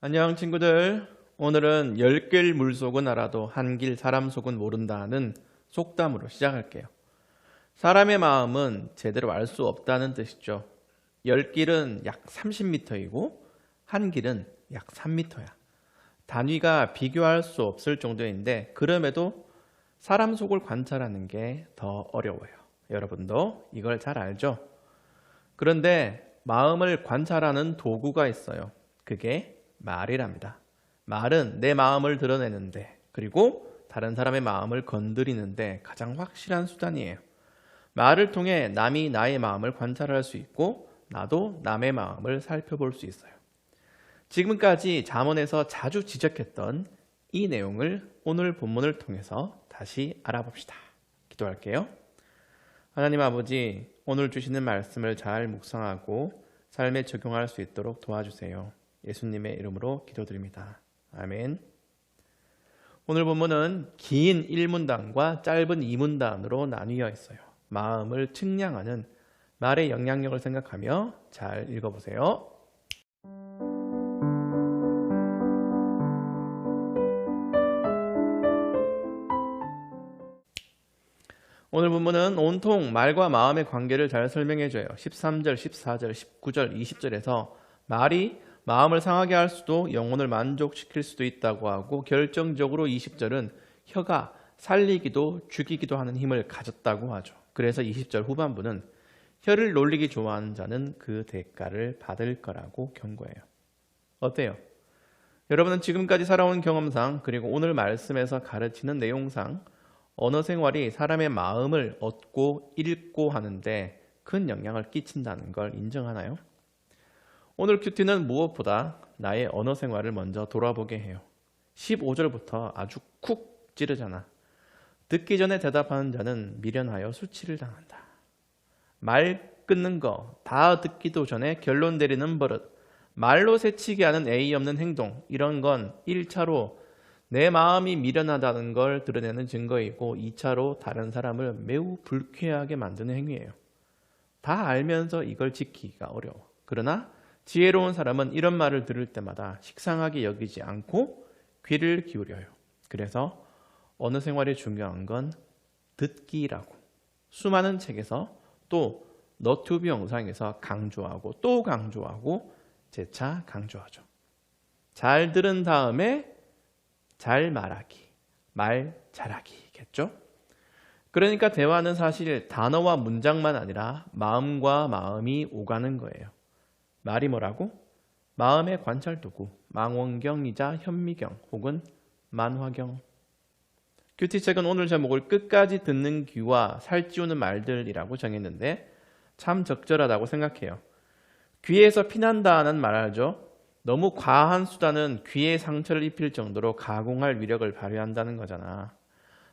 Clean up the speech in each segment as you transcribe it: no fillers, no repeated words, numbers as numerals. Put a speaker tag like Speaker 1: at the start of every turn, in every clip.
Speaker 1: 안녕 친구들. 오늘은 열 길 물속은 알아도 한 길 사람 속은 모른다는 속담으로 시작할게요. 사람의 마음은 제대로 알 수 없다는 뜻이죠. 열 길은 약 30m이고 한 길은 약 3m야. 단위가 비교할 수 없을 정도인데 그럼에도 사람 속을 관찰하는 게 더 어려워요. 여러분도 이걸 잘 알죠? 그런데 마음을 관찰하는 도구가 있어요. 그게 말이랍니다. 말은 내 마음을 드러내는데 그리고 다른 사람의 마음을 건드리는데 가장 확실한 수단이에요. 말을 통해 남이 나의 마음을 관찰할 수 있고 나도 남의 마음을 살펴볼 수 있어요. 지금까지 잠언에서 자주 지적했던 이 내용을 오늘 본문을 통해서 다시 알아봅시다. 기도할게요. 하나님 아버지, 오늘 주시는 말씀을 잘 묵상하고 삶에 적용할 수 있도록 도와주세요. 예수님의 이름으로 기도드립니다. 아멘. 오늘 본문은 긴 1문단과 짧은 2문단으로 나뉘어 있어요. 마음을 측량하는 말의 영향력을 생각하며 잘 읽어보세요. 오늘 본문은 온통 말과 마음의 관계를 잘 설명해줘요. 13절, 14절, 19절, 20절에서 말이 마음을 상하게 할 수도 영혼을 만족시킬 수도 있다고 하고 결정적으로 20절은 혀가 살리기도 죽이기도 하는 힘을 가졌다고 하죠. 그래서 20절 후반부는 혀를 놀리기 좋아하는 자는 그 대가를 받을 거라고 경고해요. 어때요? 여러분은 지금까지 살아온 경험상 그리고 오늘 말씀에서 가르치는 내용상 언어 생활이 사람의 마음을 얻고 읽고 하는데 큰 영향을 끼친다는 걸 인정하나요? 오늘 큐티는 무엇보다 나의 언어 생활을 먼저 돌아보게 해요. 15절부터 아주 쿡 찌르잖아. 듣기 전에 대답하는 자는 미련하여 수치를 당한다. 말 끊는 거, 다 듣기도 전에 결론 내리는 버릇, 말로 새치게 하는 예의 없는 행동, 이런 건 1차로 내 마음이 미련하다는 걸 드러내는 증거이고 2차로 다른 사람을 매우 불쾌하게 만드는 행위예요. 다 알면서 이걸 지키기가 어려워. 그러나 지혜로운 사람은 이런 말을 들을 때마다 식상하게 여기지 않고 귀를 기울여요. 그래서 언어 생활이 중요한 건 듣기라고 수많은 책에서 또 너튜브 영상에서 강조하고 또 강조하고 재차 강조하죠. 잘 들은 다음에 잘 말하기, 말 잘하기겠죠? 그러니까 대화는 사실 단어와 문장만 아니라 마음과 마음이 오가는 거예요. 말이 뭐라고? 마음의 관찰도구, 망원경이자 현미경 혹은 만화경. 큐티책은 오늘 제목을 끝까지 듣는 귀와 살찌우는 말들이라고 정했는데 참 적절하다고 생각해요. 귀에서 피난다는 말 알죠? 너무 과한 수단은 귀에 상처를 입힐 정도로 가공할 위력을 발휘한다는 거잖아.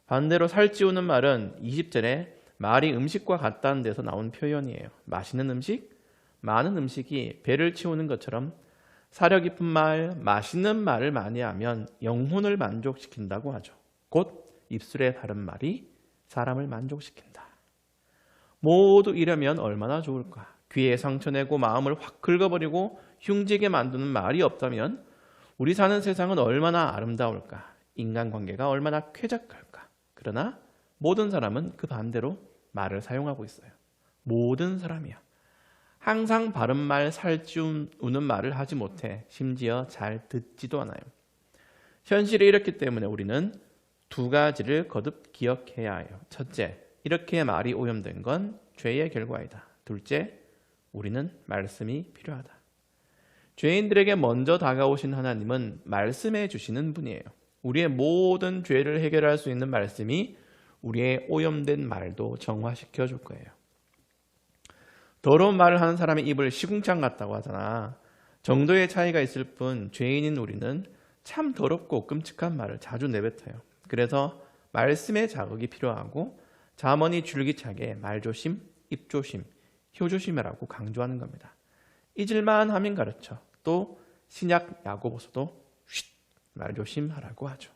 Speaker 1: 반대로 살찌우는 말은 20절에 말이 음식과 같다는 데서 나온 표현이에요. 맛있는 음식, 많은 음식이 배를 채우는 것처럼 사려 깊은 말, 맛있는 말을 많이 하면 영혼을 만족시킨다고 하죠. 곧 입술에 바른 말이 사람을 만족시킨다. 모두 이러면 얼마나 좋을까? 귀에 상처내고 마음을 확 긁어버리고 흉지게 만드는 말이 없다면 우리 사는 세상은 얼마나 아름다울까? 인간관계가 얼마나 쾌적할까? 그러나 모든 사람은 그 반대로 말을 사용하고 있어요. 모든 사람이야. 항상 바른 말, 살찌우는 말을 하지 못해 심지어 잘 듣지도 않아요. 현실이 이렇기 때문에 우리는 두 가지를 거듭 기억해야 해요. 첫째, 이렇게 말이 오염된 건 죄의 결과이다. 둘째, 우리는 말씀이 필요하다. 죄인들에게 먼저 다가오신 하나님은 말씀해 주시는 분이에요. 우리의 모든 죄를 해결할 수 있는 말씀이 우리의 오염된 말도 정화시켜 줄 거예요. 더러운 말을 하는 사람의 입을 시궁창 같다고 하잖아. 정도의 차이가 있을 뿐 죄인인 우리는 참 더럽고 끔찍한 말을 자주 내뱉어요. 그래서 말씀의 자극이 필요하고 잠언이 줄기차게 말조심, 입조심, 효조심이라고 강조하는 겁니다. 잊을만 하면 가르쳐. 또 신약 야고보서도 말조심하라고 하죠.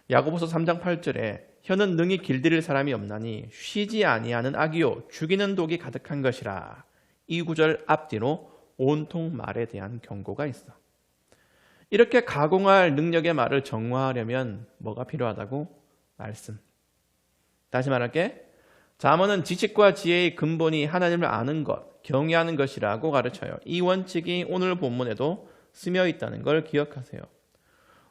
Speaker 1: 야고보서 3장 8절에 혀는 능히 길들일 사람이 없나니 쉬지 아니하는 악이요 죽이는 독이 가득한 것이라. 이 구절 앞뒤로 온통 말에 대한 경고가 있어. 이렇게 가공할 능력의 말을 정화하려면 뭐가 필요하다고? 말씀. 다시 말할게. 잠언은 지식과 지혜의 근본이 하나님을 아는 것, 경외하는 것이라고 가르쳐요. 이 원칙이 오늘 본문에도 쓰여 있다는 걸 기억하세요.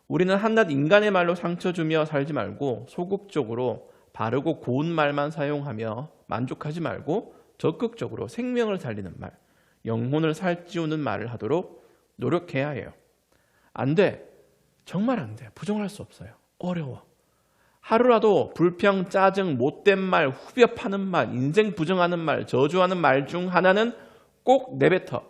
Speaker 1: 우리는 한낱 인간의 말로 상처 주며 살지 말고 소극적으로 바르고 고운 말만 사용하며 만족하지 말고 적극적으로 생명을 살리는 말, 영혼을 살찌우는 말을 하도록 노력해야 해요. 안 돼. 정말 안 돼. 부정할 수 없어요. 어려워. 하루라도 불평, 짜증, 못된 말, 후벼 파는 말, 인생 부정하는 말, 저주하는 말 중 하나는 꼭 내뱉어.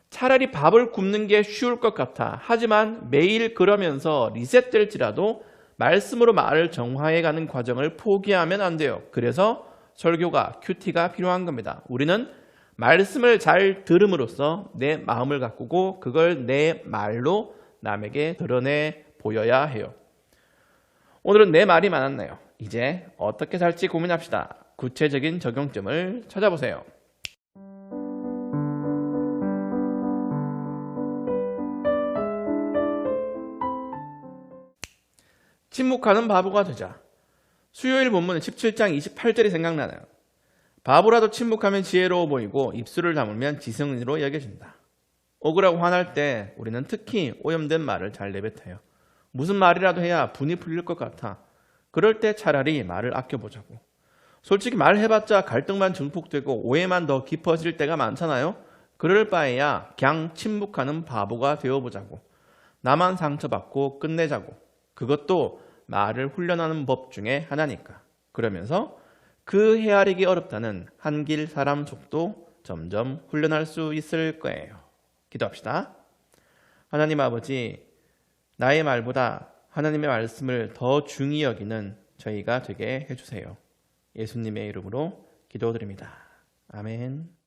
Speaker 1: 차라리 밥을 굶는 게 쉬울 것 같아. 하지만 매일 그러면서 리셋될지라도 말씀으로 말을 정화해가는 과정을 포기하면 안 돼요. 그래서 설교가, 큐티가 필요한 겁니다. 우리는 말씀을 잘 들음으로써 내 마음을 가꾸고 그걸 내 말로 남에게 드러내 보여야 해요. 오늘은 내 말이 많았네요. 이제 어떻게 살지 고민합시다. 구체적인 적용점을 찾아보세요. 침묵하는 바보가 되자. 수요일 본문 17장 28절이 생각나네요. 바보라도 침묵하면 지혜로워 보이고 입술을 다물면 지성인으로 여겨진다. 억울하고 화날 때 우리는 특히 오염된 말을 잘 내뱉어요. 무슨 말이라도 해야 분이 풀릴 것 같아. 그럴 때 차라리 말을 아껴보자고. 솔직히 말해봤자 갈등만 증폭되고 오해만 더 깊어질 때가 많잖아요. 그럴 바에야 그냥 침묵하는 바보가 되어보자고. 나만 상처받고 끝내자고. 그것도 말을 훈련하는 법 중에 하나니까. 그러면서 그 헤아리기 어렵다는 한길 사람 속도 점점 훈련할 수 있을 거예요. 기도합시다. 하나님 아버지, 나의 말보다 하나님의 말씀을 더 중히 여기는 저희가 되게 해주세요. 예수님의 이름으로 기도드립니다. 아멘.